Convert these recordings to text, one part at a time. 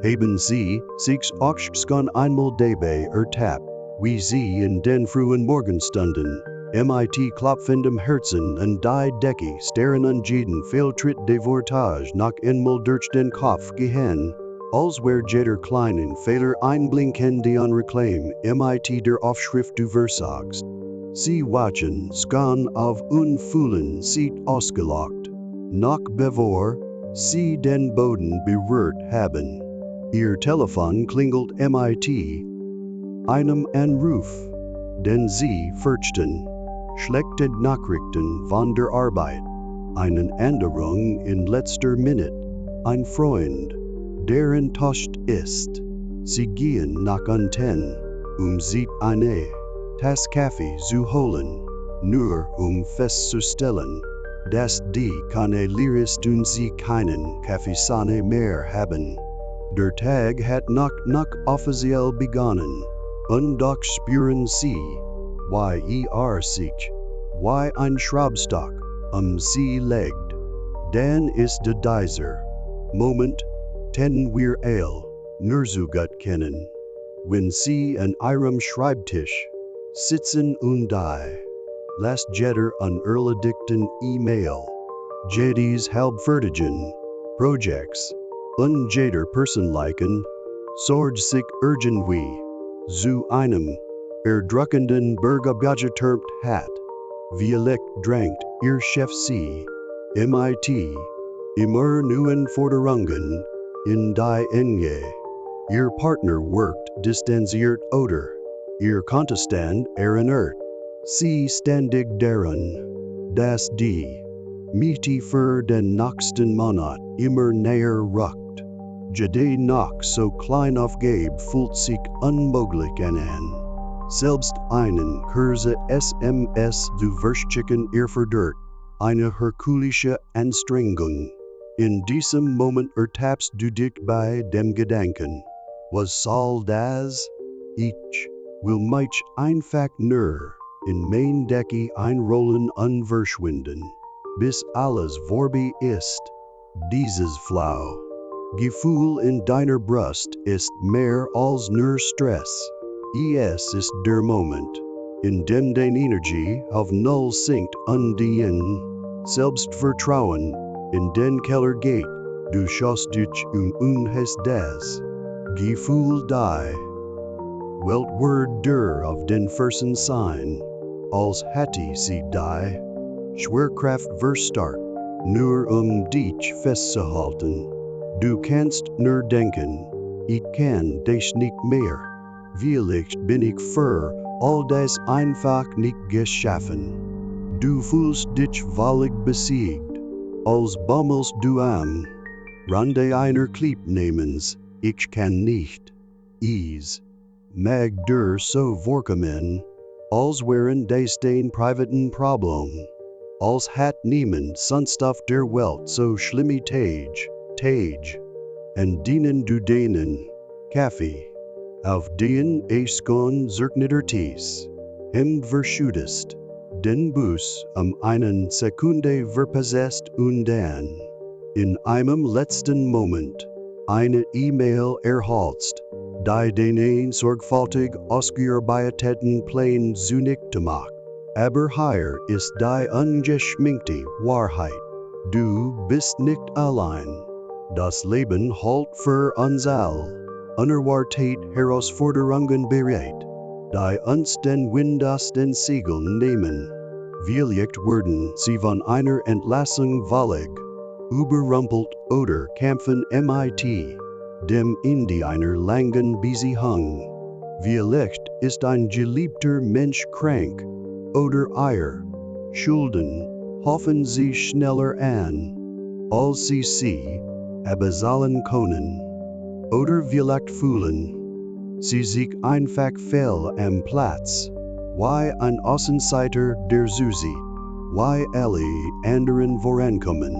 Haben Sie sich auch schon einmal dabei ertappt, wie Sie in den frühen Morgenstunden, mit klopfendem Herzen und die Decke starren und jeden Fehltritt de Vortage nach einmal durch den Kopf gehen, als wär jeder kleinen Fehler einblinken die Unreclaim mit der Aufschrift du versagst. Sie watchen schon auf unfühlen Seat ausgelockt, noch bevor Sie den Boden berührt haben. Ihr Telefon klingelt mit einem Anruf, den Sie fürchten. Schlechte Nachrichten von der Arbeit, eine Änderung in letzter Minute, ein Freund, der enttäuscht ist. Sie gehen nach unten, sich eine Tasse Kaffee zu holen, nur festzustellen, dass die keine leer ist und sie keinen Kaffeesahne mehr haben. Der Tag hat noch offiziell begonnen, und doch spüren Sie, sich, wie ein Schraubstock Sie legt. Dann ist dieser Moment, den wir alle nur so gut kennen, wenn Sie an Ihrem Schreibtisch sitzen und die last jeder unerledigten E-Mail, jedis halbfertigen Projects, und jeder Personlichen sorgt sich irgendwie zu einem erdrückenden Bergabgeturmt hat. Vielleicht drängt Ihr Chef Sie mit immer neuen Forderungen in die Enge. Ihr Partner wirkt distanziert oder Ihr Kontostand erinnert Sie ständig daran, dass die Miete für den nächsten Monat immer näher rückt. Jede noch so klein Aufgabe fühlt sich unmöglich an. Selbst einen kurze SMS zu verschicken erfordert eine herkulische Anstrengung. In diesem Moment ertappst du dich bei dem Gedanken, was soll das? Ich will mich einfach nur in mein Decke einrollen und verschwinden, bis alles vorbei ist. Dieses Flau Gefühl in deiner Brust ist mehr als nur Stress. Es ist der Moment, in dem deine Energie auf Null sinkt und dein Selbstvertrauen in den Keller geht. Du schaust dich hast das Gefühl die Weltwert der auf den Fersen sein, als hätte sie die Schwerkraft verstarrt, nur dich festzuhalten. Du kannst nur denken, ich kann dich nicht mehr. Vielleicht bin ich für all das einfach nicht geschaffen. Du fühlst dich völlig besiegt, als bammelst du am Rande einer Klippnehmens, ich kann nicht. Mag der so vorkommen, als wären das den privaten Problem, als hat niemand sonst auf der Welt so schlimme Tage, und denen du denen Kaffee, auf den schon zerknittertes Hemd verschüttest, den Bus einen Sekunde verpasst und dann, in einem letzten Moment, eine E-Mail erhaltst, die den sorgfältig ausgearbeiteten Plan zunichte macht. Aber hier ist die ungeschminkte Wahrheit. Du bist nicht allein. Das Leben hält für uns all unerwartete Herausforderungen bereit, die uns den Wind aus den Segeln nehmen. Vielleicht werden sie von einer Entlassung völlig überrumpelt oder kämpfen mit dem Ende einer langen Beziehung. Vielleicht ist ein geliebter Mensch krank oder ihr Schulden hoffen sie schneller an, als sie abzahlen können. Oder vielleicht fühlen sie sich einfach fehl am Platz, wie ein Außenseiter der zusieht, wie alle anderen vorankommen.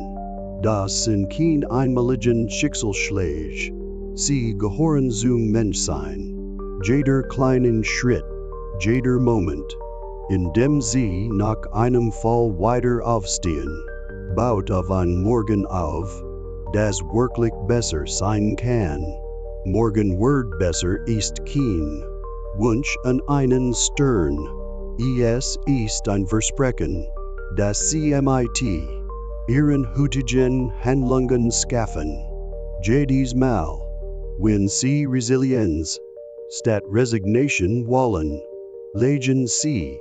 Das sind keine einmaligen Schicksalsschläge, sie gehören zum Menschsein. Jeder kleinen Schritt, jeder Moment, in dem sie nach einem Fall weiter aufstehen, baut auf ein Morgen auf, das wirklich besser sein kann. Morgen wird besser ist kein Wunsch an einen stern. Es ist ein Versprechen, das sie mit ihren heutigen Handlungen schaffen. Jedes Mal, wenn sie Resilienz statt Resignation wollen, legen sie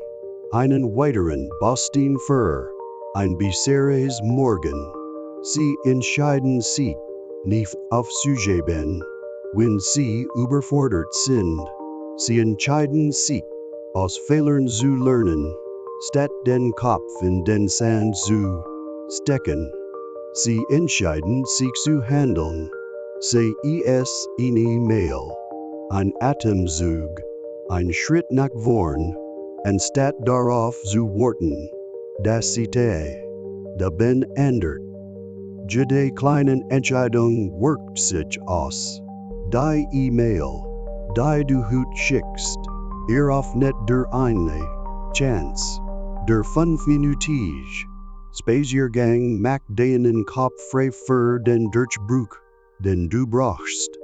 einen weiteren Baustein für ein besseres Morgen. Sie entscheiden sich nicht aufzugeben, wenn sie überfordert sind. Sie entscheiden sich, aus Fehlern zu lernen, statt den Kopf in den Sand zu stecken. Sie entscheiden sich zu handeln. Sei es eine E-Mail, ein Atemzug, ein Schritt nach vorn, anstatt darauf zu warten, dass sie Leben ändert. Jede kleine Entscheidung wirkt sich aus. Die E-Mail, die du heute schickst, eröffnet der eine Chance. Der 5-minütige Spaziergang macht deinen Kopf frei für den Durchbruch, den du brauchst.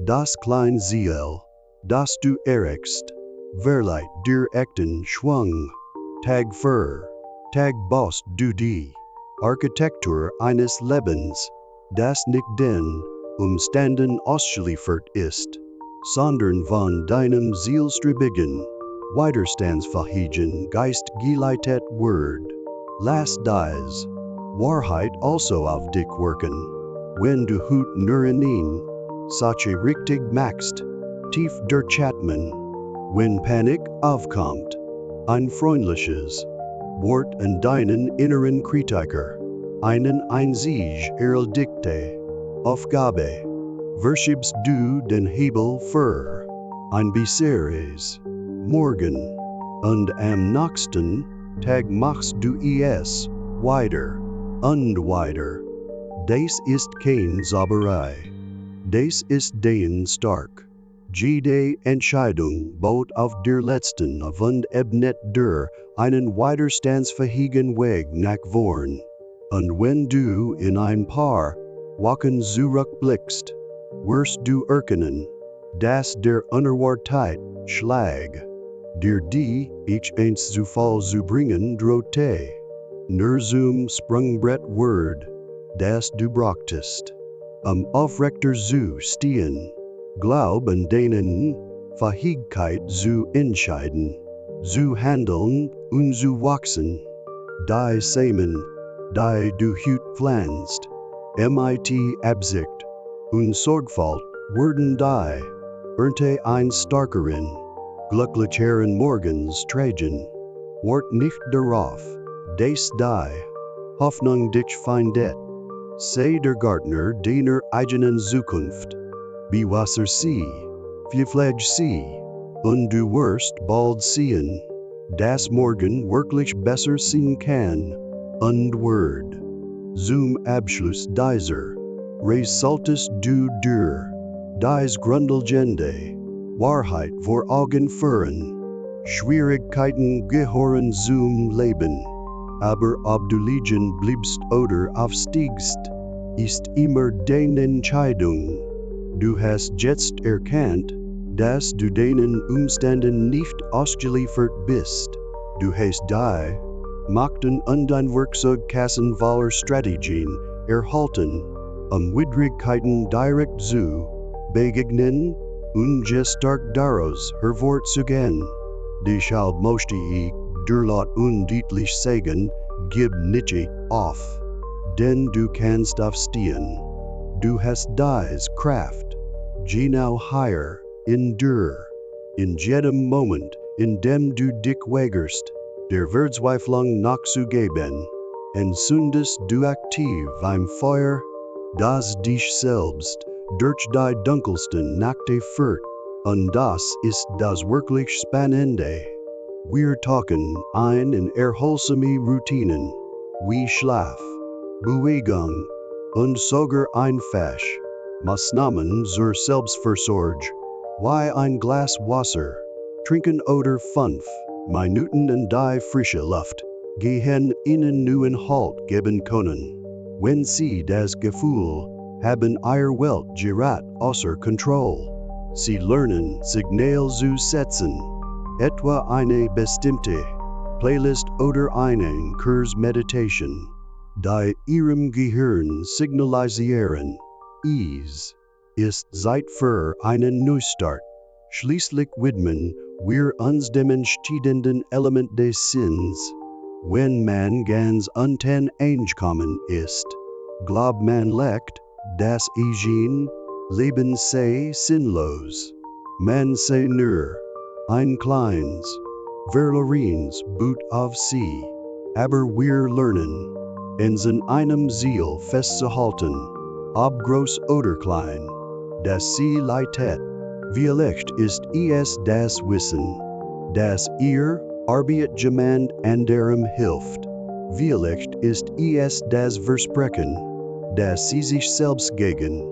Das kleine Ziel, das du erreichst, verleiht dir echten Schwung. Tag für Tag baust du die Architektur eines Lebens, das nicht den Umständen ausgeliefert ist, sondern von deinem zielstrebigen, widerstandsfähigen Geist geleitet wird. Lass dies Wahrheit also auf dich wirken. Wenn du heute nur einen Sache richtig machst, tief durchatmen. Wenn Panik aufkommt, ein freundliches Wort an deinen inneren Kritiker, einen einzig erledigte Aufgabe, verschiebst du den Hebel für ein besseres Morgen, und am nächsten Tag machst du es weiter und weiter. Das ist kein Zauberei. Das ist dein Stark. Jede Entscheidung baut auf der letzten und ebnet dir einen widerstandsfähigen Weg nach vorn. Und wenn du in ein paar Wochen zurückblickst, wirst du erkennen, dass der Unerwartete Schlag, der die ich einst zu Fall zu bringen drohte, nur zum Sprungbrett wird, das du brauchtest, aufrechter zu stehen. Glaub an denen Fähigkeit zu entscheiden, zu handeln und zu wachsen. Die Samen, die du heute pflanzt, mit Absicht und Sorgfalt werden die Ernte eines starkeren, glücklicheren Morgens tragen. Wart nicht darauf, dass die Hoffnung dich findet. Sei der Gärtner deiner eigenen Zukunft. Bewasser sie, pflege sie, und du wirst bald sehen, dass morgen wirklich besser sein kann und wird. Zum Abschluss dieser solltest du dir dies grundlegende Wahrheit vor Augen führen. Schwierigkeiten gehören zum Leben, aber ob du liegen bleibst oder aufstiegst, ist immer deine Entscheidung. Du hast jetzt erkannt, dass du deinen Umständen nicht ausgeliefert bist. Du hast die Machten und ein Werkzeugkasten voller Strategien erhalten, Widrigkeiten direkt zu begegnen und gestärkt daraus hervorzugehen. Deshalb möchte ich dir laut und deutlich sagen, gib nicht auf, denn du kannst aufstehen. Du hast dies Kraft. Geh now higher, endure. In jedem Moment, in dem du dich weigerst, der Verzweiflung nachzugeben, entzündest du aktiv ein Feuer, das dich selbst durch die dunkelsten Nächte führt, und das ist das wirklich Spannende. Wir tauchen ein in erholsame Routinen, wie Schlaf, Bewegung, und sogar einfach Maßnahmen zur Selbstversorgung, wie ein Glas Wasser, trinken oder 5 Minuten in die frische Luft, gehen ihnen neuen Halt geben können. Wenn sie das Gefühl haben ihr Welt gerat außer Kontrolle. Sie lernen Signal zu setzen, etwa eine bestimmte Playlist oder einen Kurs Meditation, die ihrem Gehirn signalisieren, es ist Zeit für einen Neustart. Schließlich widmen wir uns dem entscheidenden Element des Sinns. Wenn man ganz unten angekommen ist, glaubt man leicht, das Leben sei sinnlos. Man sei nur ein kleines, verlorenes Boot auf See. Aber wir lernen, uns in einem Ziel festzuhalten, ob groß oder klein, das Sie leitet. Vielleicht ist es das Wissen, das ihr Arbeitjemand anderem hilft. Vielleicht ist es das Versprechen, dass Sie sich selbst gegen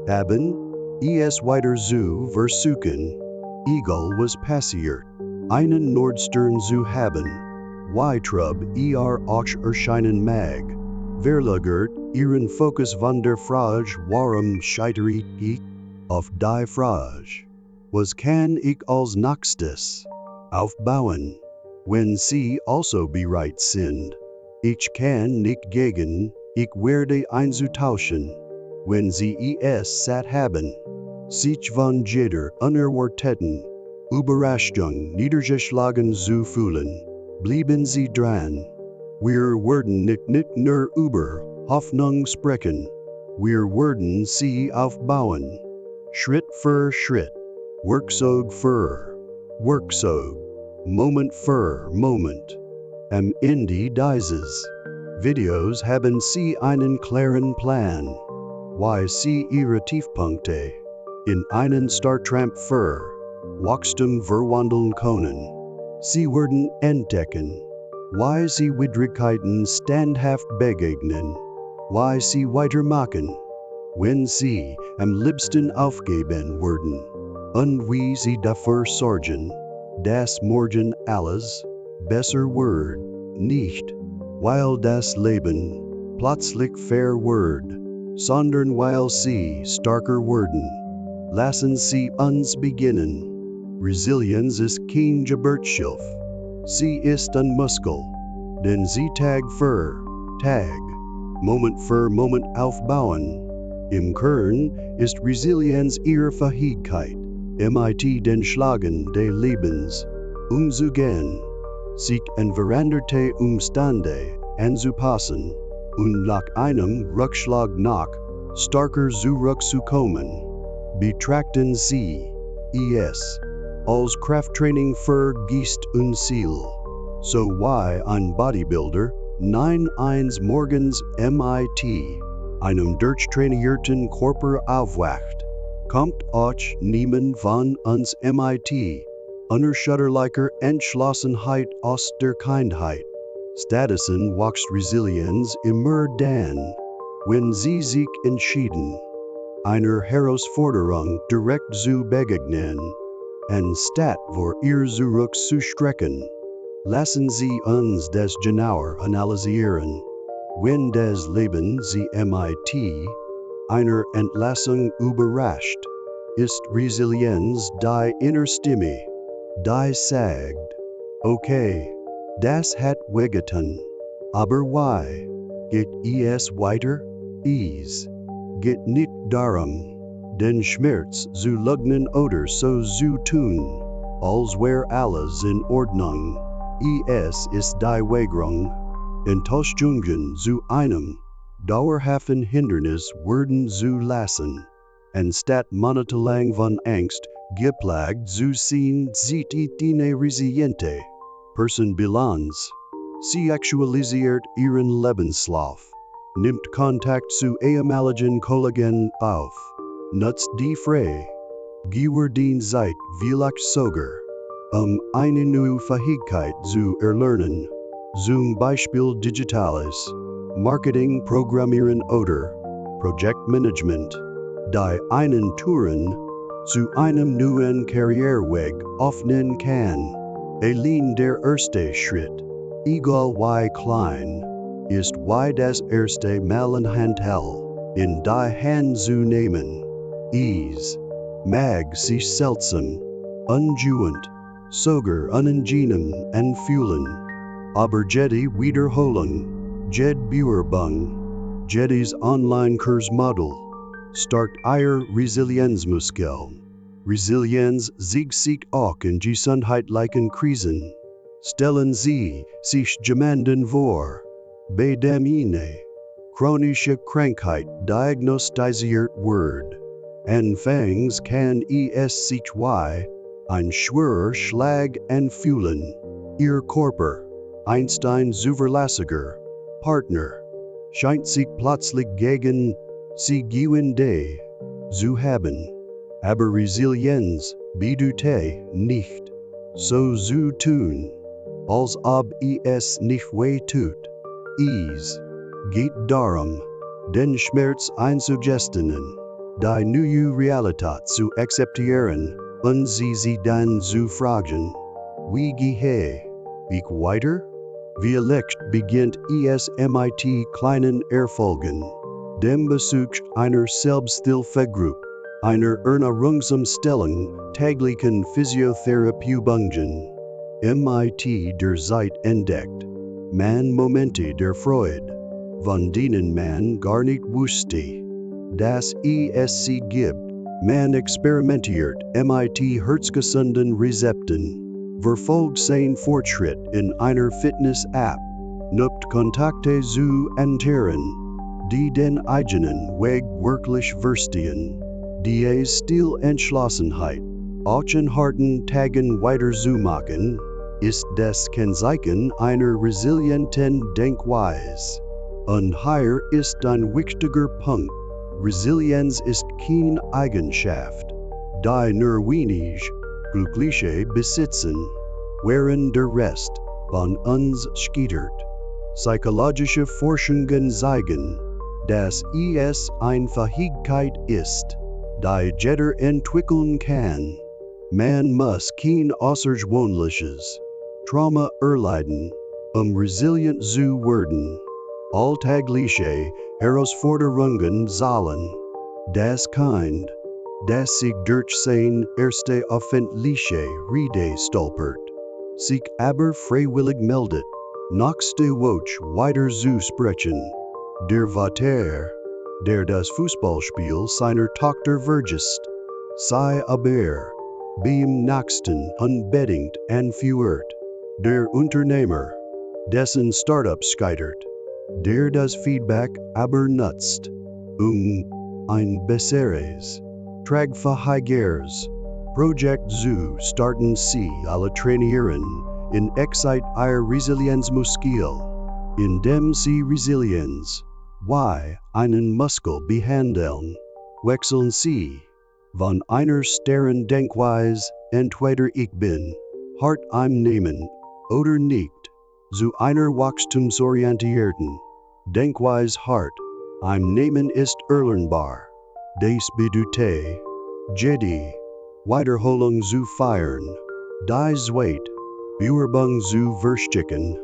haben, es weiter zu versuchen, egal was passiert, einen Nordstern zu haben. Trub auch erscheinen mag, verlagert Ihren Fokus von der Frage, warum scheitere ich, auf die Frage, was kann ich als nächstes aufbauen, wenn Sie also bereit sind. Ich kann nicht gegen, ich werde einzutauschen, wenn Sie es satt haben. Sich von jeder unerwarteten Überraschung niedergeschlagen zu fühlen, bleiben Sie dran. Wir werden nicht nur über Hoffnung sprechen, wir werden sie aufbauen. Schritt für Schritt, Werkzeug für Werkzeug, Moment für Moment. Am Ende dieses Videos haben Sie einen klaren Plan, wie Sie Ihre Tiefpunkte in einen Startramp für Wachstum verwandeln können. Sie werden entdecken, wie Sie Widrigkeiten standhaft begegnen, wie Sie weitermachen, wenn Sie am liebsten aufgeben würden, und wie Sie dafür sorgen, dass morgen alles besser wird, nicht, weil das Leben plötzlich fair wird, sondern weil Sie stärker werden. Lassen Sie uns beginnen. Resilienz ist kein Geburtshilfe. Sie ist ein Muskel, den Sie Tag für Tag, Moment für Moment aufbauen. Im Kern ist Resilienz Ihre Fähigkeit, mit den Schlagen des Lebens umzugehen, sich an veränderte Umstände anzupassen und nach einem Rückschlag noch stärker zurückzukommen. Betrachten Sie es als Krafttraining für Geist und Seele. So wie ein Bodybuilder 9 morgens mit einem durchtrainierten Körper aufwacht, kommt auch niemand von uns mit unerschütterlicher Entschlossenheit aus der Kindheit. Stattdessen wächst Resilienz immer dann, wenn Sie sich entschieden, einer Herausforderung direkt zu begegnen, anstatt vor ihr zurückzustrecken. Lassen Sie uns das genauer analysieren. Wenn das Leben Sie mit einer Entlassung überrascht, ist Resilienz die innere Stimme, die sagt, okay, das hat wehgetan, aber why? Geht es weiter? Es geht nicht darum, den Schmerz zu leugnen oder so zu tun, als wäre alles in Ordnung. Es ist die Weigerung, Enttäuschungen zu einem dauerhaften Hindernis werden zu lassen, anstatt monatelang von Angst geplagt zu sein, sieht eine resiliente Person Bilanz. Sie aktualisiert ihren Lebenslauf, nimmt Kontakt zu ehemaligen Kollegen auf, nutzt die frei gewordene Zeit vielleicht sogar, eine neue Fähigkeit zu erlernen, zum Beispiel Digitales, Marketing, Programmieren oder Projektmanagement, die einen Touren zu einem neuen Karriereweg öffnen kann. Allein der erste Schritt, egal wie klein, ist wie das erste Mal anhält. in die Hand zu nehmen. Ease, mag sich seltsam, ungewohnt, sogar unangenehm und fühlen. Aber jede Wiederholung, jed Beübung, jedes Online-Kursmodell, stärkt ihr Resilienzmuskel. Resilienz sich auch in gesundheitlichen Krisen. Stellen Sie sich jemanden vor, bei dem eine chronische Krankheit diagnostiziert wird. Anfangs kann es sich wie ein schwerer Schlag anfühlen. Ihr Körper, einst ein zuverlässiger Partner, scheint sich plötzlich gegen sie gewendet zu haben. Aber Resilienz bedeutet nicht, so zu tun, als ob es nicht weh tut. Es geht darum, den Schmerz einzugestehen, die neue Realität zu akzeptieren und sie dann zu fragen, wie gehe ich weiter? Vielleicht beginnt es mit kleinen Erfolgen, dem Besuch einer Selbsthilfegruppe, einer Ernährungsumstellung, täglichen Physiotherapieübungen. Mit der Zeit entdeckt man Momente der Freude, von denen man gar nicht wusste, dass es sie gibt. Man experimentiert mit herzgesunden Rezepten, verfolgt seinen Fortschritt in einer Fitness-App, nutzt Kontakte zu anderen, die den eigenen Weg wirklich verstehen. Die stille Entschlossenheit, auch in harten Tagen weiterzumachen, ist das Kennzeichen einer resilienten Denkweise. Und hier ist ein wichtiger Punkt. Resilienz ist keine Eigenschaft, die nur wenig glückliche besitzen, während der Rest von uns scheitert. Psychologische Forschungen zeigen, dass es eine Fähigkeit ist, die jeder entwickeln kann. Man muss kein außergewöhnliches Trauma erleiden, resilient zu werden. Alltägliche Herausforderungen sollen das Kind, das sich durch sein erste öffentliche Rede stolpert, sich aber freiwillig meldet, nächste Woche weiter zu sprechen. Der Vater, der das Fußballspiel seiner Tochter vergisst, sei aber beim nächsten unbedingt anführt. Der Unternehmer, dessen Startup scheitert, der das Feedback aber nutzt, ein besseres, tragfähigeres Projekt zu starten. Sie alle trainieren in Excite ihr Resilienzmuskel, indem sie Resilienz wie einen Muskel behandeln. Wechseln Sie von einer starren Denkweise, entweder ich bin hart im Nehmen oder nicht, zu einer wachstumsorientierten Denkweise. Hart im Nehmen ist erlernbar. Das bedeutet, jede Wiederholung zu feiern, die Zweit Beübung zu verstärken,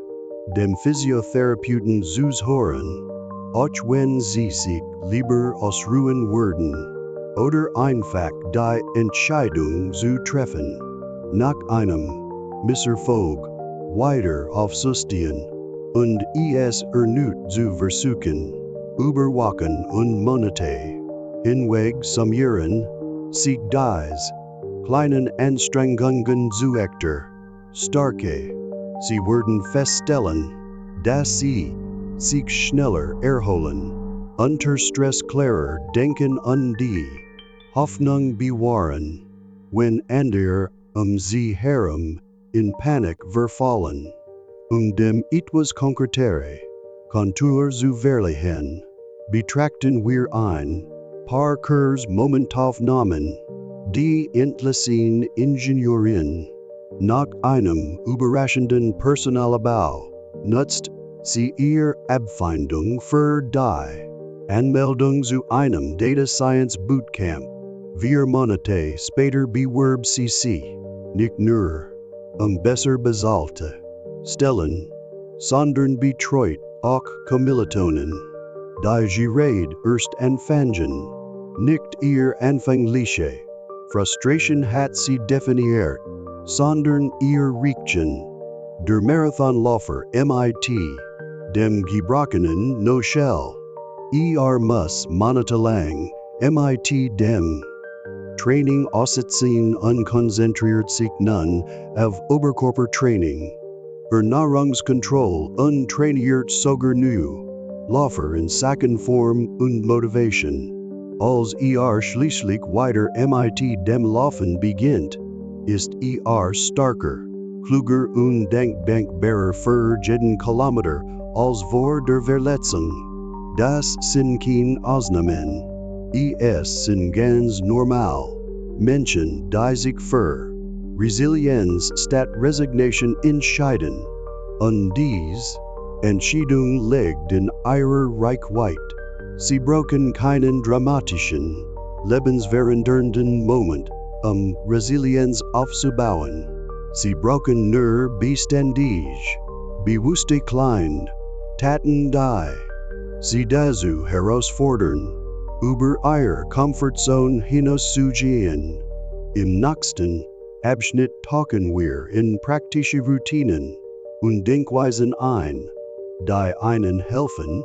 dem Physiotherapeuten zuzuhören, auch wenn sie sich lieber ausruhen würden, oder einfach die Entscheidung zu treffen, nach einem Misserfolg weiter aufzustehen und es erneut zu versuchen. Über Wochen und Monate hinweg summieren sich diese kleinen Anstrengungen zu echter Stärke. Sie werden feststellen, dass sie sich schneller erholen, unter Stress klarer denken und die Hoffnung bewahren, wenn andere sie herum in Panik verfallen. Dem etwas konkretere Kontur zu verleihen, betrachten wir ein paar Kursaufnahmen, die entlassen Ingenieurin nach einem überraschenden Personalabbau nutzt sie ihre Abfindung für die Anmeldung zu einem Data Science Bootcamp. 4 Monate später bewerb sie sich nicht nur besser bezahlte Stellen, sondern betreut auch Kommilitonen. Die Gerade erst anfangen. Nicht ihr anfängliche Frustration hat sie definiert, sondern ihr Richtchen. Der Marathonläufer MIT, dem Gebrochenen no Shell. Muss monatelang, MIT dem Training aussetzen unkonzentriert sich nun auf Oberkörpertraining. Ernährungskontrolle untrainiert sogar nu. Läufer in Sackenform und Motivation. Als schließlich weiter MIT dem Laufen beginnt, ist starker, kluger und denkbarer für jeden Kilometer als vor der Verletzung. Das sind keine Ausnahmen. Sind ganz normal. Menschen, die sich für Resilienz statt Resignation entscheiden. Und dies Entscheidung liegt in ihrer Reichweite. Sie brauchen keinen dramatischen, lebensverändernden Moment, Resilienz aufzubauen. Sie brauchen nur beständig, bewusste kleine Taten, die sie dazu herausfordern, über ihre Comfortzone hinauszugehen. Im nächsten Abschnitt tauchen wir in praktische Routinen und Denkweisen ein, die einen helfen,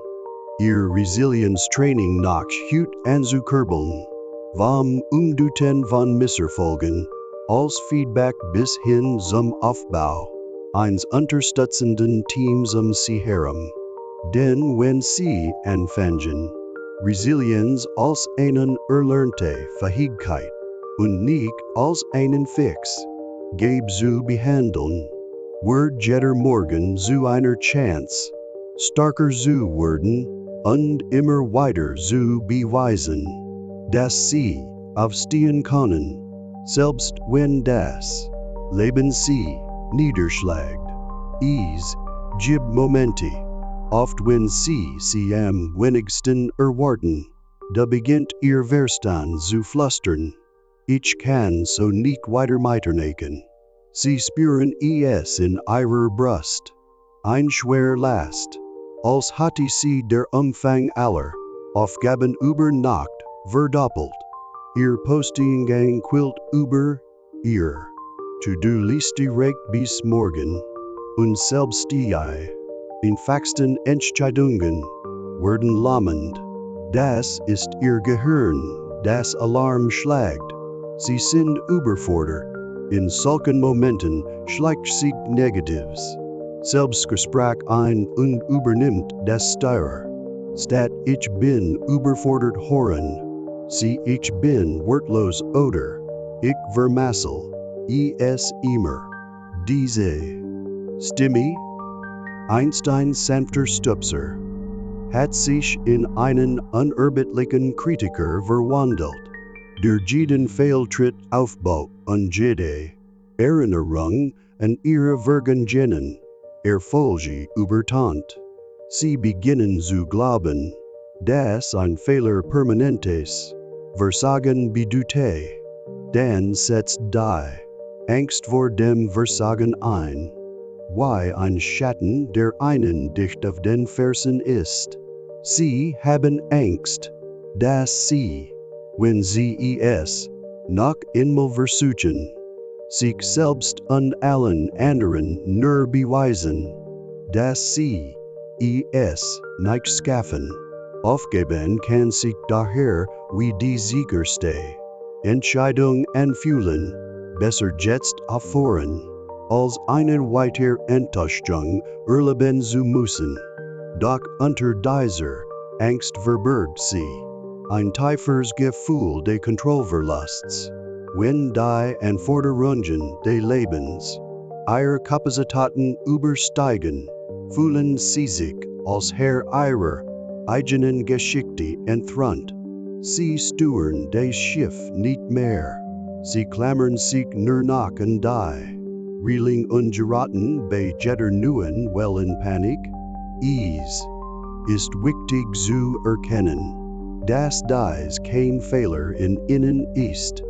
ihr Resilienztraining noch gut anzukurbeln. Vom Umdeuten von Misserfolgen als Feedback bis hin zum Aufbau eines unterstützenden Teams sie herum. Denn wenn sie anfangen, Resilienz als eine erlernte Fähigkeit und nicht als einen Fix zu behandeln, wird jeder Morgen zu einer Chance, starker zu werden und immer weiter zu beweisen, dass sie aufstehen können, selbst wenn das Leben sie niederschlägt. Es gibt Momente, oft wenn sie am wenigsten erwarten, da beginnt ihr Verstand zu flüstern. Ich kann so nicht weiter mitmachen. Sie spüren es in ihrer Brust. Ein schwer Last, als hatte sie der Umfang aller Aufgaben über Nacht verdoppelt. Ihr Posteingang quillt über ihr To-Do-Liste reicht bis morgen. Und selbst die einfachsten Entscheidungen werden lahmend. Das ist ihr Gehirn, das Alarm schlägt. Sie sind überfordert. In solchen Momenten schleicht sich Negatives Selbstgespräch ein und übernimmt das Steuer. Statt ich bin überfordert hören, sie ich bin wortlos oder ich vermassel es immer. Diese Stimme, Einstein sanfter Stupser, hat sich in einen unerbittlichen Kritiker verwandelt, der jeden Fehltritt aufbaut und jede Erinnerung an ihre Vergangenheit Erfolge übertant. Sie beginnen zu glauben, dass ein Fehler permanentes Versagen bedeutet. Dann setzt die Angst vor dem Versagen ein, wie ein Schatten, der ihnen dicht auf den Fersen ist. Sie haben Angst, dass sie, wenn sie es noch einmal versuchen, sich selbst und allen anderen nur beweisen, dass sie es nicht schaffen. Aufgeben kann sich daher wie die sicherste Entscheidung anfühlen, besser jetzt aufhören, als eine weitere Enttäuschung erleben zu müssen. Doch unter dieser Angst verbirgt sie ein tiefes Gefühl des Kontrollverlusts. Wenn die Anforderungen des Lebens ihre Kapazitäten übersteigen, fühlen sie sich als Herr ihrer eigenen Geschichte enthronnt. Sie steuern das Schiff nicht mehr. Sie klammern sich nur noch an die Reling und geraten bei jeder neuen Wellen Panik. Es ist wichtig zu erkennen, dass dies kein Fehler in ihnen ist,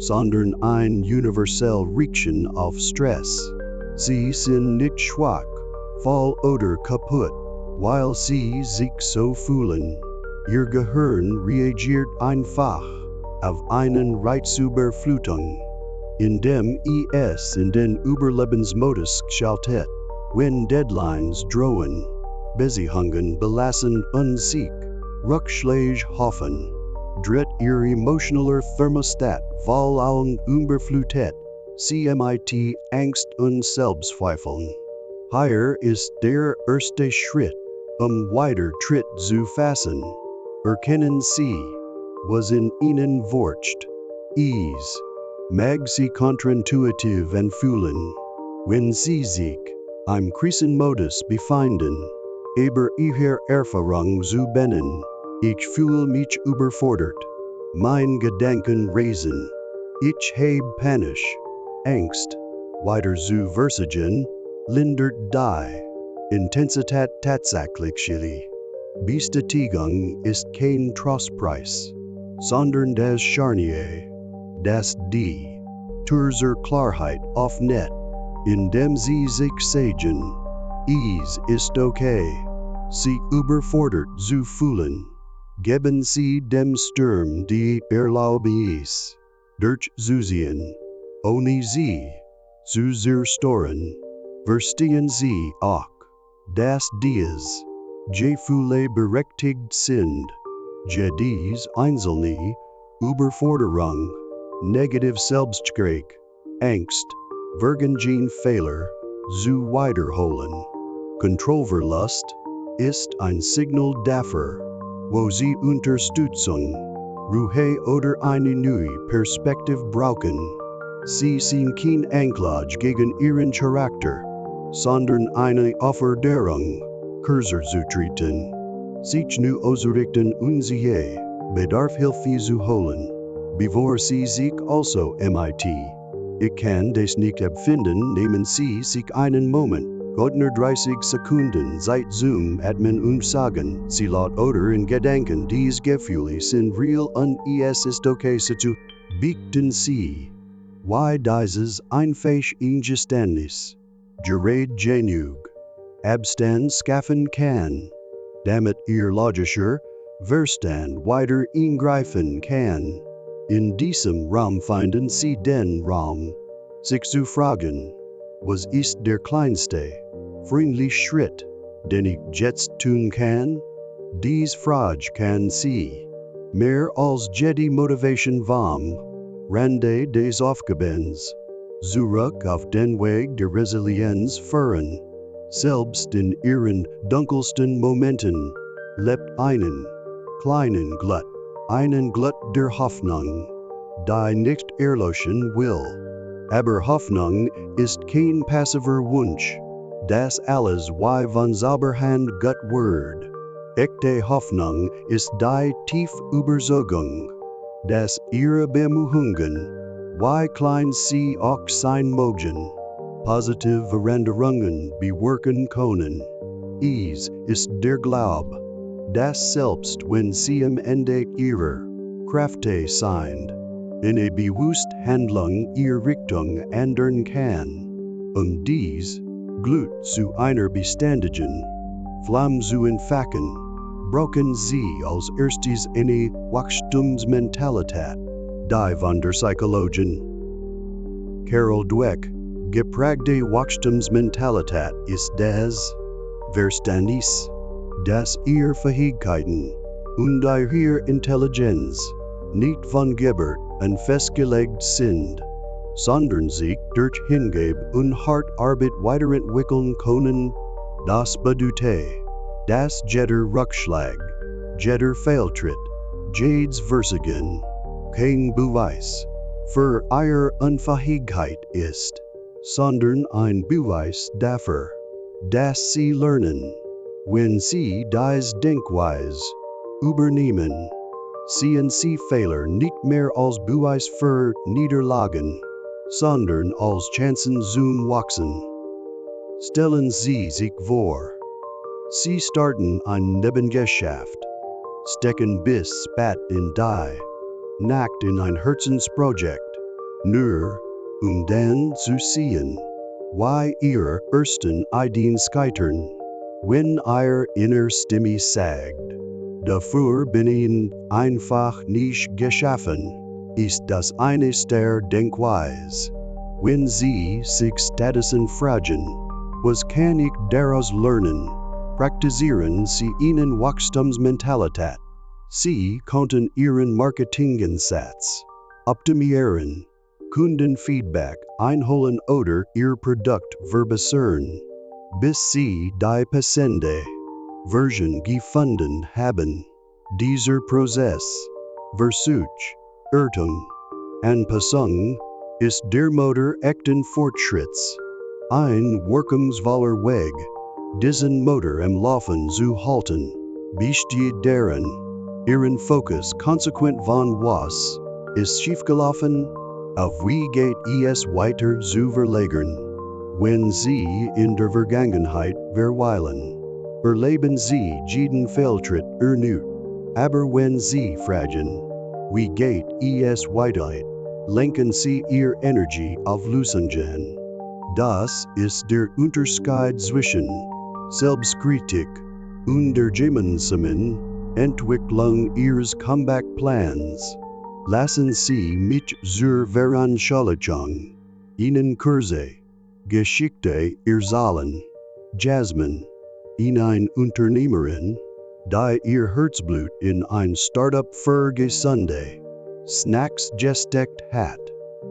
sondern ein universell Reaction auf Stress. Sie sind nicht schwach, faul oder kaputt, weil sie sich so fühlen. Ihr Gehirn reagiert einfach auf einen Reizüberflutung, indem es in den Überlebensmodus schaltet. Wenn Deadlines drohen, Beziehungen belassen und sich Rückschläge hoffen, dreht ihr emotionaler Thermostat voll überflutet, CMIT Angst und Selbstzweifeln. Hier ist der erste Schritt, weiter Tritt zu fassen. Erkennen Sie, was in Ihnen wurscht. Mag Sie kontraintuitiv anfühlen, wenn Sie sich im Krisenmodus befinden, aber Ihre Erfahrung zu benennen. Ich fühle mich überfordert. Mein Gedanken reisen. Ich habe panisch Angst. Weiter zu versagen, lindert die Intensität tatsächlich. Bestätigung ist kein Trostpreis, sondern das Scharnier, das die Tür zur Klarheit öffnet, indem Sie sich sagen, es ist okay, Sie überfordert zu fühlen. Geben Sie dem Sturm die Erlaubnis, durchzusehen, ohne Sie zu zerstören. Verstehen Sie auch, dass dies Gefühle berechtigt sind, dies einzelne Überforderung, negative Selbstkritik, Angst, vergangene Fehler zu wiederholen. Kontrollverlust ist ein Signal dafür, wo Sie Unterstützung, Ruhe oder eine neue Perspektive brauchen. Sie sind kein Anklage gegen Ihren Charakter, sondern eine Aufforderung, kürzer zu treten. Sich nu ausrichten und Sie bedarf Hilfe zu holen, bevor Sie sich also MIT. Ich kann das nicht abfinden, nehmen Sie sich einen Moment, Gottner 30 Sekunden Zeit zum Atmen und sagen, Sie laut oder in Gedanken, dies Gefühle sind real und es ist okay so zu beachten Sie. Why dieses einfach Ingeständnis, gerät genug, Abstand schaffen kann, damit Ihr logischer Verstand weiter eingreifen kann. In diesem Raum finden Sie den Raum, sich zu fragen, was ist der kleinste, freundliche Schritt, den ich jetzt tun kann? Dies Frage kann Sie mehr als jede Motivation vom Rande des Aufgebens zurück auf den Weg der Resilienz führen. Selbst in Ihren dunkelsten Momenten lebt einen kleinen Glut, einen Glut der Hoffnung, die nicht erlöschen will. Aber Hoffnung ist kein passiver Wunsch, das alles wie von Zauberhand gut wird. Echte Hoffnung ist die Tiefüberzeugung, dass Ihre Bemühungen, wie klein sie auch sein mögen, positive Veränderungen bewirken können. Es ist der Glaube, dass selbst wenn Sie am Ende Ihrer Kräfte sind, eine bewusste Handlung Ihre Richtung ändern kann. Dies Glut zu einer beständigen Flamme zu entfachen, brauchen Sie als erstes eine Wachstumsmentalität, die von der Psychologin Carol Dweck geprägte Wachstumsmentalität ist das Verständnis, dass Ihre Fähigkeiten und Ihre Intelligenz nicht von Geburt an festgelegt sind, sondern sich durch Hingabe und harte Arbeit weiterentwickeln können. Das bedeutet, dass jeder Rückschlag, jeder Fehltritt, jedes Versagen kein Beweis für Ihre Unfähigkeit ist, sondern ein Beweis dafür, dass Sie lernen. Wenn Sie diese Denkweise übernehmen, sehen Sie Fehler nicht mehr als Beweis für Niederlagen, sondern als Chancen zum Wachsen. Stellen Sie sich vor, Sie starten ein Nebengeschäft, stecken bis spät in die Nacht in ein Herzensprojekt, nur dann zu sehen, wie Ihre ersten Ideen scheitern. Wenn Ihr innere Stimme sagt, Dafür bin ich einfach nicht geschaffen, ist das eines der Denkweise. Wenn Sie sich stattdessen fragen, was kann ich daraus lernen, praktizieren Sie Ihnen Wachstumsmentalität. Sie konnten Ihren Marketingansatz optimieren, Kundenfeedback einholen oder Ihr Produkt verbessern, bis Sie die passende Version gefunden haben. Dieser Prozess, Versuch, Irrtum, Anpassung, ist der Motor echten Fortschritts. Ein wirkungsvoller Weg, diesen Motor am Laufen zu halten, besteht darin, Ihren Fokus konsequent von was ist schiefgelaufen, auf wie geht es weiter zu verlagern. Wenn Sie in der Vergangenheit verweilen, erleben Sie jeden Fehltritt erneut. Aber wenn Sie fragen, wie geht es weiter, lenken Sie Ihre Energie auf Lösungen. Das ist der Unterschied zwischen Selbstkritik und der gemeinsamen Entwicklung Ihres Comeback-Plans. Lassen Sie mich zur Veranschaulichung Ihnen kurze Geschichte erzählen. Jasmine, eine Unternehmerin, die ihr Herzblut in ein Startup für gesunde Snacks gesteckt hat.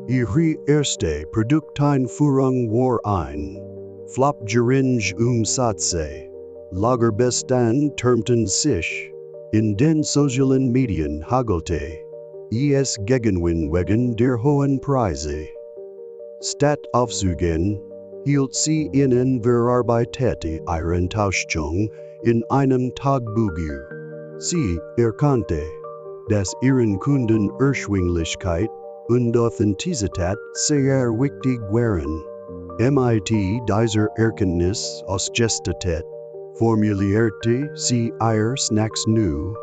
Ihre erste Produkteinführung war ein Flop-gering Umsatze. Lagerbestand termten sich in den sozialen Medien hagelte es Gegenwind wegen der hohen Preise. Statt aufzugehen, hielt sie innen verarbeitete ihre Enttäuschung in einem Tagebuch. Sie erkannte, dass ihren Kunden Erschwinglichkeit und Authentizität sehr wichtig waren. Mit dieser Erkenntnis ausgestattet, formulierte sie ihre Snacks neu,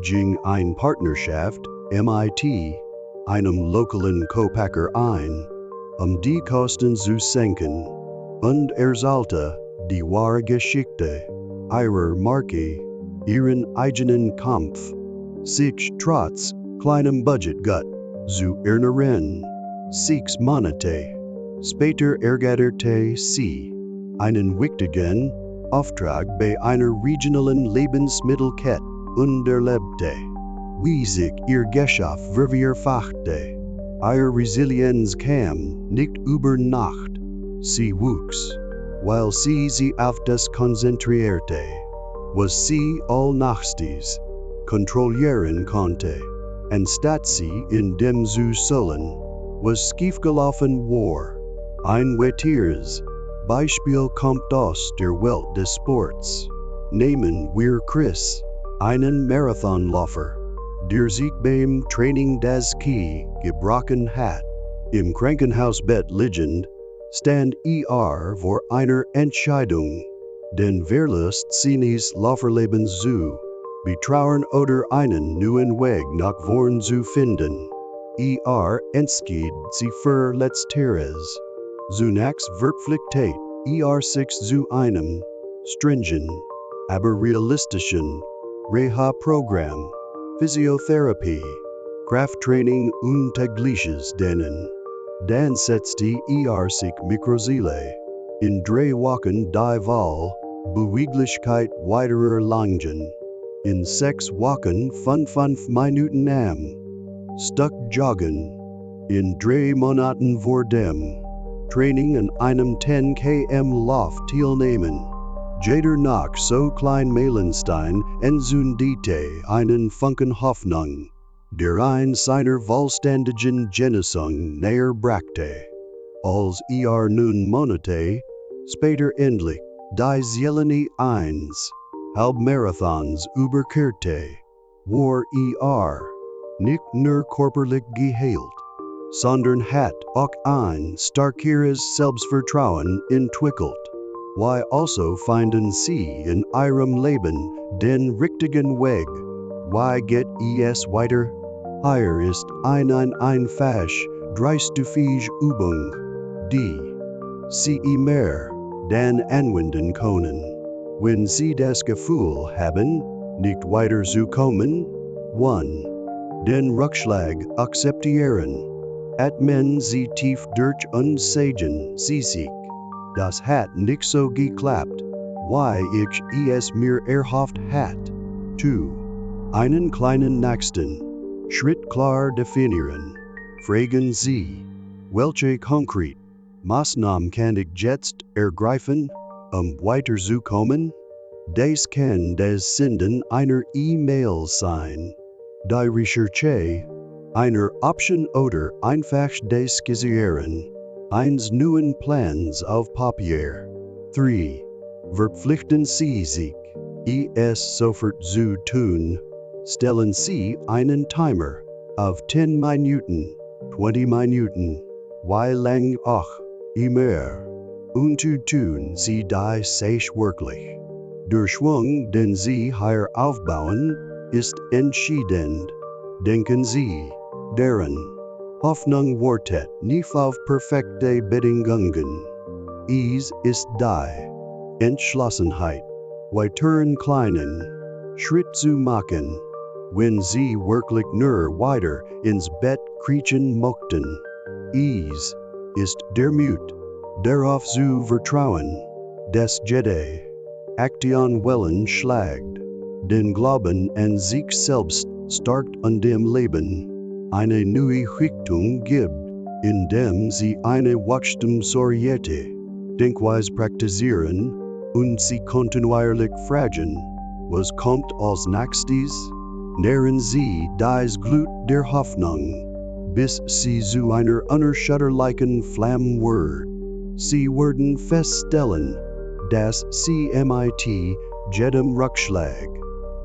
ging eine Partnerschaft mit einem lokalen Co-Packer ein, die Kosten zu senken, und erzählte die wahre Geschichte ihrer Marke, ihren eigenen Kampf, sich trotz kleinem Budget gut zu ernähren. 6 Monate später ergatterte sie einen wichtigen Auftrag bei einer regionalen Lebensmittelkette und erlebte, wie sich ihr Geschäft vervierfachte. Ihre Resilienz kam nicht über Nacht. Sie wuchs, weil sie auf das konzentrierte, was sie allnächstes kontrollieren konnte, anstatt sie in dem zu sollen, was schiefgelaufen war. Ein weiteres Beispiel kommt aus der Welt des Sports. Nehmen wir Chris, einen Marathonläufer, der sich beim Training das Knie gebrochen hat. Im Krankenhausbett liegend, stand vor einer Entscheidung, den Verlust seines Lauferlebens zu betrauern oder einen neuen Weg nach vorn zu finden. Entschied sich für Letzteres. Zunächst verpflichtet sich zu einem stringent, aber realistischen Reha-Programm, Physiotherapie, Krafttraining und tägliches Dehnen. Dann setzte sich Mikroziele in 3 Wochen die Wahl, Beweglichkeit weiterer Langen. In 6 Wochen von 5 Minuten am Stück joggen. In 3 Monaten vor dem Training an einem 10 km Lauf teilnehmen. Jeder nach so klein Meilenstein entzündete einen Funken Hoffnung, der ein seiner vollständigen Genesung näher brachte. Als nun Monate später endlich die Zelene 1 Halbmarathons überquerte, war nicht nur körperlich geheilt, sondern hat auch ein starkeres Selbstvertrauen entwickelt. Why also finden Sie in Ihrem Leben den richtigen Weg? Why geht es weiter? Hier ist eine einfach dreistufige Übung, die Sie mehr dann anwenden können. Wenn Sie das Gefühl haben, nicht weiter zu kommen. 1. Den Rückschlag akzeptieren. Atmen sie tief durch unsagen sie sich. Das hat nicht so geklappt, wie ich es mir erhofft hat. 2. Einen kleinen nächsten Schritt klar definieren. Fragen Sie, welche konkret Maßnahmen kann ich jetzt ergreifen, weiterzukommen? Das kann das Senden einer E-Mail sein, die Recherche einer Option oder einfach das Skizzieren eines neuen Plans auf Papier. 3. Verpflichten Sie sich, es sofort zu tun. Stellen Sie einen Timer auf 10 Minuten, 20 Minuten, wie lang auch immer. Und tun Sie das sich wirklich. Der Schwung, den Sie hier aufbauen, ist entscheidend. Denken Sie daran. Hoffnung wartet nicht auf perfekte Bedingungen. Es ist die Entschlossenheit, weiteren kleinen Schritt zu machen, wenn Sie wirklich nur weiter ins Bett kriechen möchten. Es ist der Mut, darauf zu vertrauen, dass jede Aktion Wellen schlägt. Den Glauben an sich selbst stärkt an dem Leben eine neue Richtung gibt, indem Sie eine wachstumsorientierte Denkweise praktizieren und Sie kontinuierlich fragen, was kommt als nächstes? Nähren Sie das Glut der Hoffnung, bis Sie zu einer unerschütterlichen Flamme werden. Sie werden feststellen, dass Sie mit jedem Rückschlag,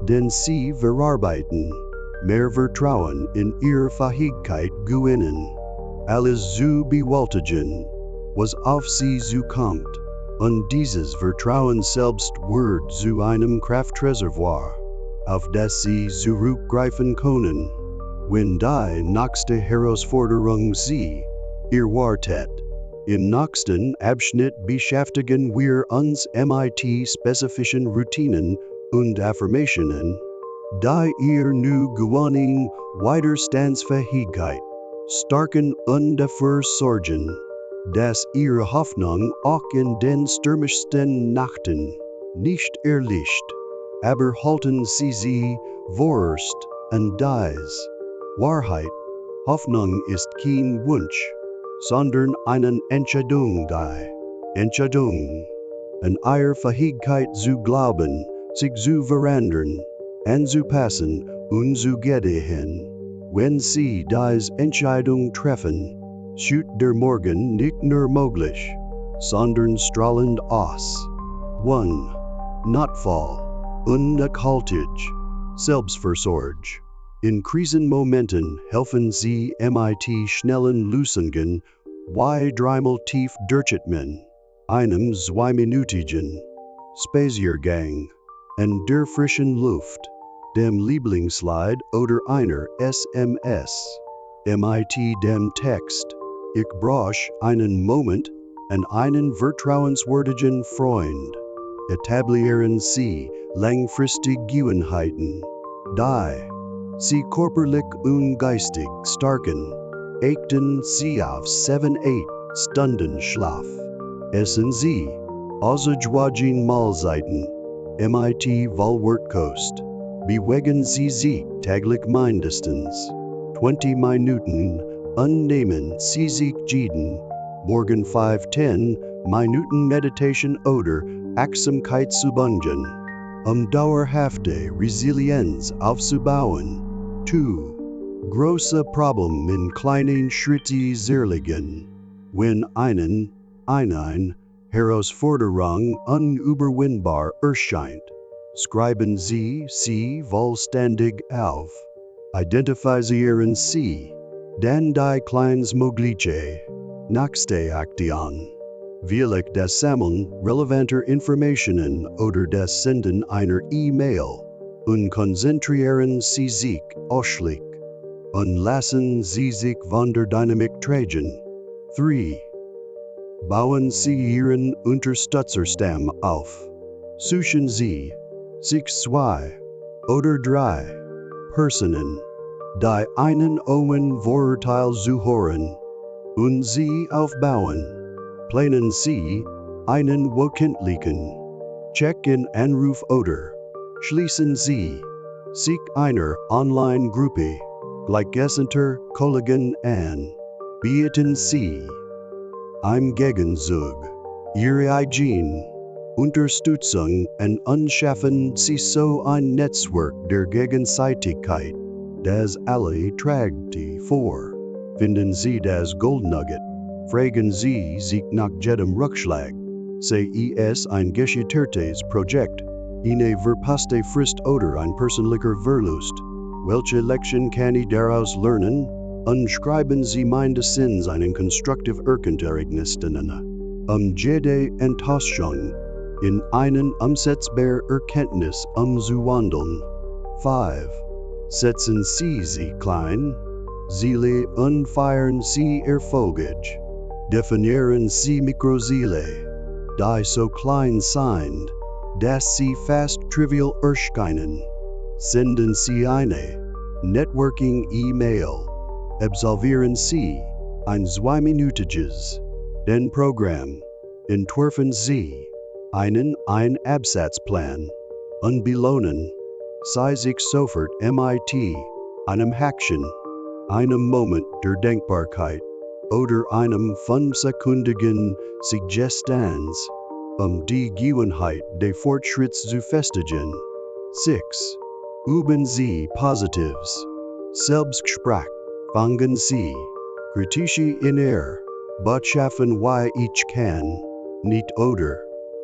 den Sie verarbeiten, mehr Vertrauen in Ihre Fähigkeit gewinnen. Alles zu bewältigen, was auf Sie zukommt, und dieses Vertrauen selbst wird zu einem Kraftreservoir, auf das Sie zurückgreifen können, wenn die nächste Herausforderung Sie erwartet. Im nächsten Abschnitt beschäftigen wir uns mit spezifischen Routinen und Affirmationen, die Ihr nu gewonnen Widerstandsfähigkeit stärken und dafür sorgen, dass Ihre Hoffnung auch in den stürmischsten Nächten nicht erlischt. Aber halten Sie sie fest an dies. Wahrheit, Hoffnung ist kein Wunsch, sondern eine Entscheidung. Die Entscheidung an Ihre Fähigkeit zu glauben, sich zu verändern, anzupassen und zu gedeihen. Wenn Sie diese Entscheidung treffen, schaut der Morgen nicht nur möglich, sondern strahlend aus. 1. Notfall, unnachhaltig, Selbstversorge. In Krisenmomenten helfen Sie mit schnellen Lösungen, wie dreimal tief durchatmen, einem 2-minütigen Spaziergang an der frischen Luft, dem Lieblingslied oder einer SMS, mit dem Text, ich brauche einen Moment, an einen vertrauenswürdigen Freund. Etablieren Sie langfristig Gewohnheiten, die Sie körperlich und geistig stärken. Achten Sie auf 7-8 Stunden Schlaf. Essen Sie ausgewogen Mahlzeiten, mit Vollwertkost. Bewegen Sie sich täglich mindestens 20 Minuten und nehmen Sie sich jeden Morgen 5-10 Minuten Meditation oder Achtsamkeitsübungen, dauerhafte Resilienz aufzubauen. 2. Große Probleme in kleinen Schritten zerlegen. Wenn eine Herausforderung unüberwindbar erscheint, schreiben Sie sie vollständig auf. Identifizieren Sie dann die kleinstmögliche nächste Aktion. Vielleicht das Sammeln relevanter Informationen oder das Senden einer E-Mail, und konzentrieren Sie sich ausschließlich und lassen Sie sich von der Dynamik tragen. 3. Bauen Sie Ihren Unterstützerstab auf. Suchen Sie sich 2 oder drei Personen, die einen Owen Vorurteil zuhören und sie aufbauen, planen sie einen wöchentlichen Check-in-Anruf oder schließen sie sich einer Online-Gruppe gleichgesinnter Kollegen an. Bieten Sie im Gegenzug Ihre eigene Unterstützung und anschaffen Sie so ein Netzwerk der Gegenseitigkeit, das alle trägt vor. Finden Sie das Goldnugget, fragen Sie sich nach jedem Rückschlag, sei es ein gescheitertes Projekt, eine verpasste Frist oder ein persönlicher Verlust. Welche Lektion kann ich daraus lernen? Schreiben Sie mindestens einen konstruktiv Erkenntnisstände. Jede Enttäuschung in einen umsetzbare Erkenntnis umzuwandeln. 5. Setzen Sie sie klein, Ziele und feiern Sie erfolgreich. Definieren Sie Mikroziele, die so klein sind, dass sie fast trivial erscheinen. Senden Sie eine Networking-E-Mail. Absolvieren Sie ein zweiminütiges den Programm. Entwerfen Sie einen Absatzplan. Und belohnen Sie sich sofort mit einem Häkchen, einem Moment der Denkbarkeit oder einem 5-sekündigen Suggestions, die Gewohnheit des Fortschritts zu festigen. 6. Üben Sie Positives. Selbstgespräch. Fangen Sie kritische Innere Botschaften wie ich kann nicht oder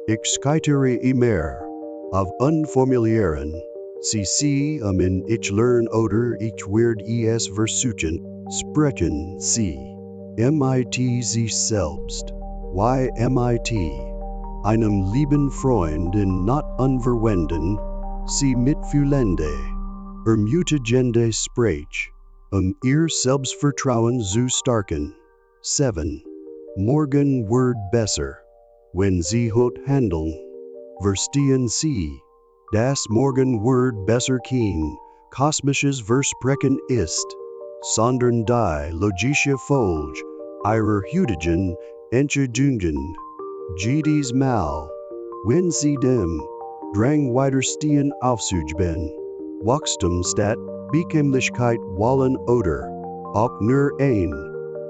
ich scheitere immer auf unformulieren. Sie in ich lerne oder ich werde es versuchen. Sprechen Sie mit sich selbst. Mit einem lieben Freund not unverwenden. Sie mitfühlende, ermutigende Sprech. Ihr Selbstvertrauen zu stärken. 7. Morgen wird besser. Wenn Sie heute handeln, verstehen Sie, dass morgen wird besser kein kosmisches Versprechen ist, sondern die logische Folge Ihrer heutigen Entscheidungen. Jedes Mal, wenn Sie dem Drang widerstehen aufzuben, Wachstum statt Bequemlichkeit wollen oder auch nur ein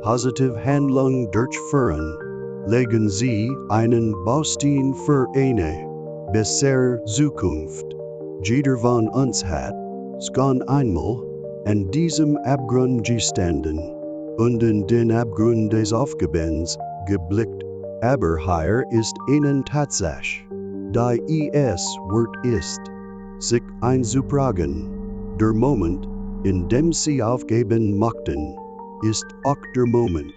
positive Handlung durchführen, legen Sie einen Baustein für eine bessere Zukunft. Jeder von uns hat schon einmal an diesem Abgrund gestanden und in den Abgrund des Aufgebens geblickt, aber hier ist eine Tatsache, die es wert ist, sich einzupragen. Der Moment, in dem Sie aufgeben möchten, ist auch der Moment,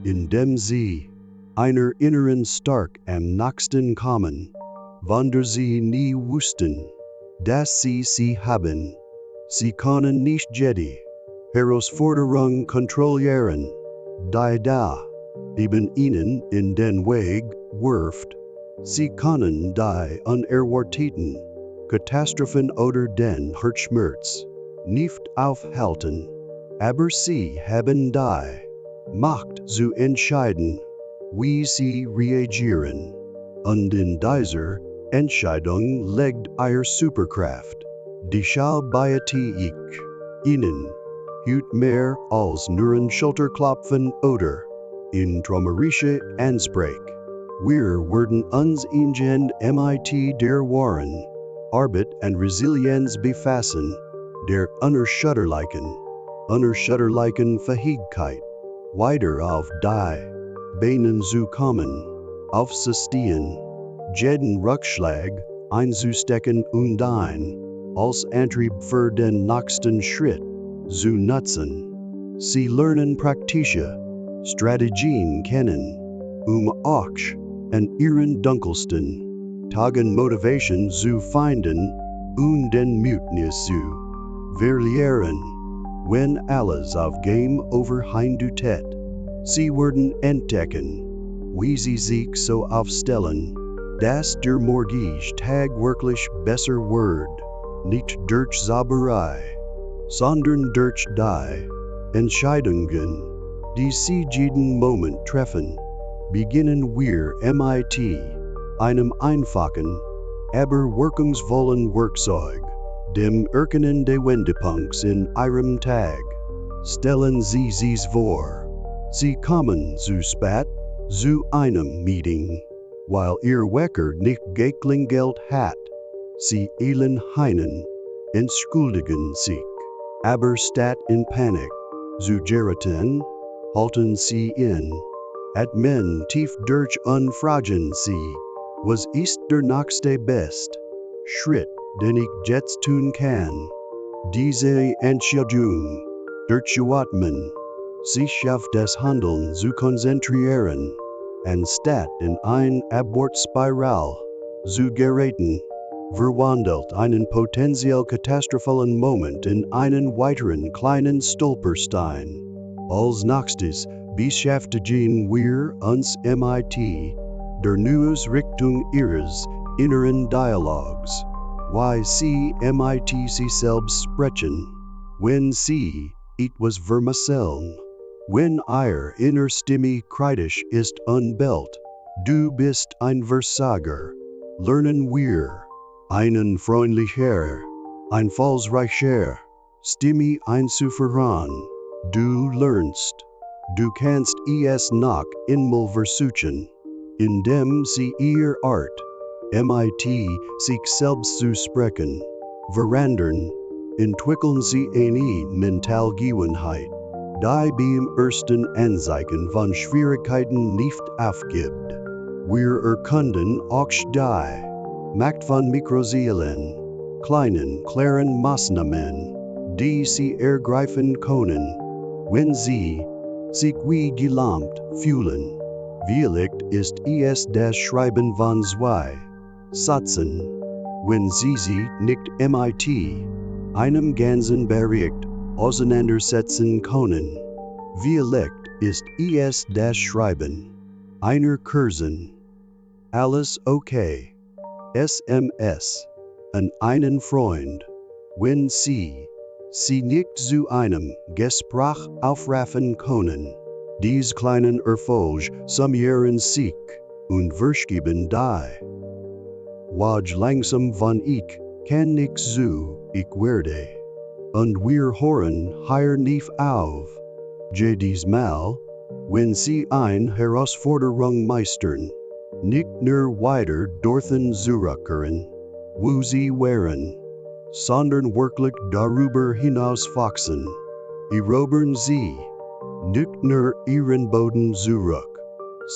in dem Sie einer inneren Stärke am nächsten kommen, von der Sie nie wussten, dass Sie haben. Sie können nicht jede Herausforderung kontrollieren, die da neben Ihnen in den Weg wirft. Sie können die unerwarteten Katastrophen oder den Herzschmerz nicht aufhalten, aber Sie haben die Macht zu entscheiden, wie Sie reagieren. Und in dieser Entscheidung liegt Ihre Superkraft. Deshalb biete ich Ihnen heute mehr als nur ein Schulterklopfen oder ein traumatische Ansprech. Wir werden uns mit der wahren Arbeit und Resilienz befassen, der unerschütterlichen Fähigkeit, weiter auf die Beine zu kommen, aufzustehen, jeden Rückschlag einzustecken und ihn als Antrieb für den nächsten Schritt zu nutzen. Sie lernen praktische Strategien kennen, auch an Ihren dunkelsten Tagen Motivation zu finden und den Mut zu verlieren, wenn alles auf Game over hindutet. Sie werden entdecken, wie Sie sich so aufstellen, dass der morgige Tag wirklich besser wird. nicht durch Zauberei, sondern durch die Entscheidungen, die sie jeden Moment treffen. Beginnen wir mit einem einfachen, aber wirkungsvollen Werkzeug, dem Erkennen der Wendepunkts in Ihrem Tag. Stellen Sie sich vor, Sie kommen zu spät zu einem Meeting, weil Ihr Wecker nicht geklingelt hat. Sie eilen hinein, entschuldigen sich, aber statt in Panik zu geraten, halten Sie in. Atmen tief durch und fragen Sie, was ist der nächste best Schritt, den ich jetzt tun kann? Diese Entscheidung durchzuatmen, sich auf das Handeln zu konzentrieren, anstatt in ein Abwärtsspiral zu geraten, verwandelt einen potenziell katastrophalen Moment in einen weiteren kleinen Stolperstein. Als nächstes beschäftigen wir uns mit der Neuausrichtung Ihres inneren Dialogs, wie Sie mit sich selbst sprechen, wenn Sie etwas vermasseln, wenn Ihr inner Stimme kritisch ist und bellt, du bist ein Versager, lernen wir, einen freundlicher, einfallsreicher Stimme einzuführen. Du lernst, du kannst es noch einmal versuchen, indem Sie Ihr Art, mit sich selbst zu sprechen, verändern, entwickeln Sie eine Mentalgewohnheit, die beim ersten Anzeichen von Schwierigkeiten nicht aufgibt. Wir erkunden auch die Macht von Mikrozielen, kleinen, klaren Maßnahmen, die Sie ergreifen können, wenn Sie sich wie gelähmt fühlen. Vielleicht ist es das Schreiben von 2 Sätzen, wenn Sie sich nicht mit einem ganzen Bericht auseinandersetzen können. Vielleicht ist es das Schreiben einer kurzen Alles okay SMS an einen Freund, wenn Sie nicht zu einem Gespräch aufraffen können. Dies kleinen Erfolg summieren sich und verschieben die. Waj langsam von ich kann nicht zu ich werde. Und wir hören hier nicht auf. Jedes Mal, wenn Sie eine Herausforderung meistern, nicht nur weiter dorthin zurückkehren, wo Sie waren, sondern wirklich darüber hinaus wachsen. Erobern Sie nicht nur Ihren Boden zurück,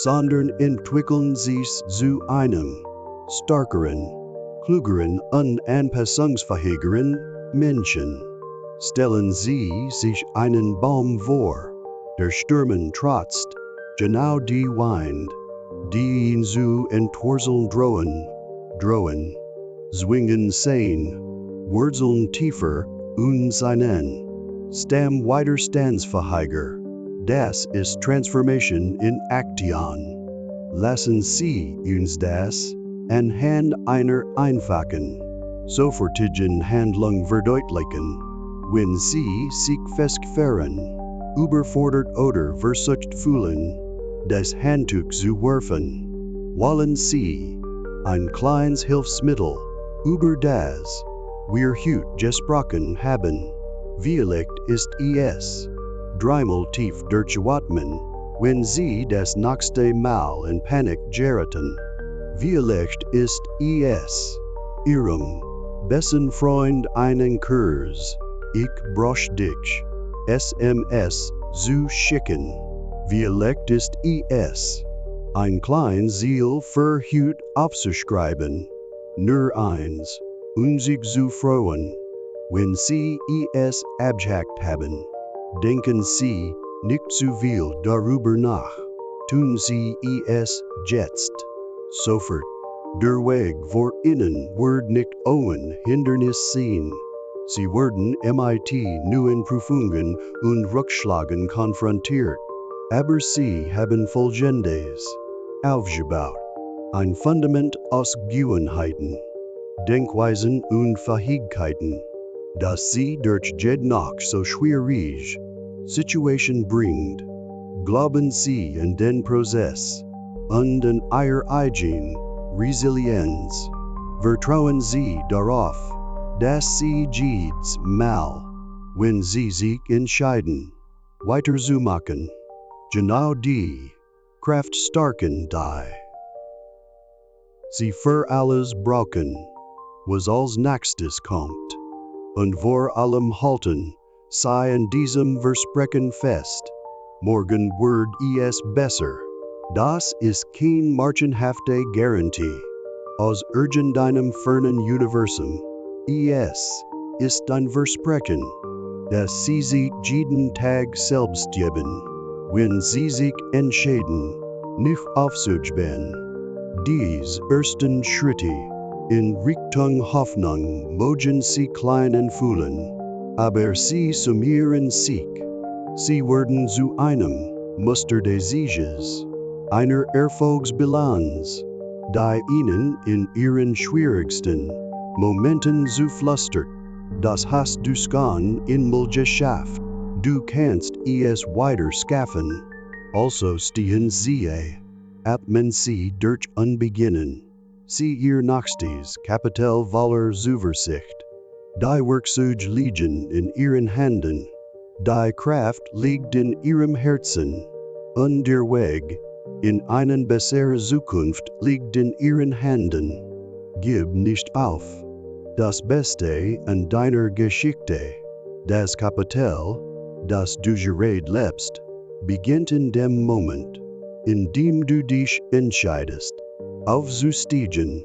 sondern entwickeln sich zu einem stärkeren, klügeren und anpassungsfähigeren Menschen. Stellen Sie sich einen Baum vor, der Stürmen trotzt, genau die Wind, die ihn zu entwurzeln drohen, zwingen sehen, Wurzeln tiefer und seinen Stamm widerstandsfähiger. Das ist Transformation in Aktion. Lassen Sie uns das anhand einer einfachen, sofortigen Handlung verdeutlichen. Wenn Sie sich festfahren, überfordert oder versucht fühlen, das Handtuch zu werfen, wollen Sie ein kleines Hilfsmittel, über das wir heute gesprochen haben. Vielleicht ist es dreimal tief durchzuatmen, wenn Sie das nächste Mal in Panik geraten. Vielleicht ist es Ihrem besten Freund einen Kurs, ich brauch dich, SMS zu schicken. Vielleicht ist es ein klein Ziel für heute aufzuschreiben, nur eins, sich zu freuen. Wenn Sie es abgehakt haben, denken Sie nicht zu viel darüber nach. Tun Sie es jetzt. Sofort. Der Weg vor Ihnen wird nicht ohne Hindernis sein. Sie werden mit neuen Prüfungen und Rückschlägen konfrontiert. Aber Sie haben Folgendes aufgebaut. Ein Fundament aus Gewohnheiten. Denkweisen und Fähigkeiten, dass sie durch jed noch so schwierig Situation bringt. Glauben sie in den Prozess und in ihr eigen Resilienz. Vertrauen sie darauf, dass sie jedes Mal, wenn sie sich entscheiden, weiterzumachen, genau die Kraft starken die. Sie für alles brauchen, was als nächstes kommt. Und vor allem halten, sei in diesem Versprechen fest. Morgen wird es besser. Das ist kein marchenhafte Garantie. Aus irgendeinem fernen Universum. Es ist ein Versprechen, dass sie sich jeden Tag selbst geben, wenn sie sich entscheiden, nicht aufzugeben. Dies ersten Schritte in Richtung Hoffnung mögen sie klein anfühlen, aber sie summieren sich. Sie werden zu einem Muster des Sieges, einer Erfolgsbilanz, die ihnen in ihren schwierigsten Momenten zuflüstert. Das hast du schon einmal geschafft. Du kannst es weiter schaffen. Also stehen sie, atmen sie durch Unbeginnen. Sie ihr nächstes Kapital voller Zuversicht. Die Werkzeuge liegen in ihren Händen. Die Kraft liegt in ihrem Herzen. Und der Weg in eine bessere Zukunft liegt in ihren Händen. Gib nicht auf. Das Beste an deiner Geschichte, das Kapital, das du gerade lebst, beginnt in dem Moment, in dem du dich entscheidest, aufzusteigen.